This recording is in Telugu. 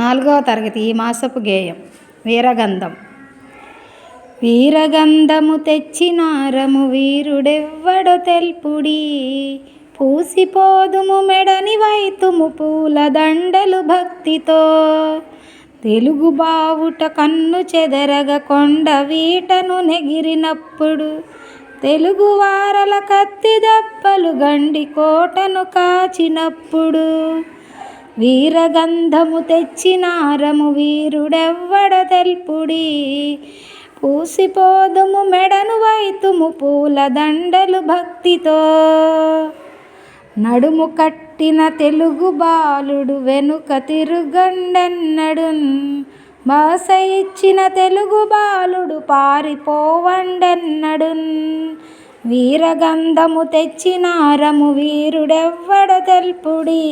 4వ తరగతి ఈ మాసపు గేయం వీరగంధం. వీరగంధము తెచ్చినారము వీరుడెవ్వడో తెల్పుడి, పూసిపోదుము మెడని వైతుము పూల దండలు భక్తితో. తెలుగు బావుట కన్ను చెదరగ కొండ వీటను నెగిరినప్పుడు, తెలుగు వారల కత్తి దెబ్బలు గండి కోటను కాచినప్పుడు. వీరగంధము తెచ్చినారము వీరుడెవ్వడో తెల్పుడి, పూసిపోదుము మెడను వైతుము పూల దండలు భక్తితో. నడుము కట్టిన తెలుగు బాలుడు వెనుక తిరుగండెన్నడున్, భాష ఇచ్చిన తెలుగు బాలుడు పారిపోవండెన్నడున్. వీరగంధము తెచ్చినారము వీరుడెవ్వడో తెల్పుడి.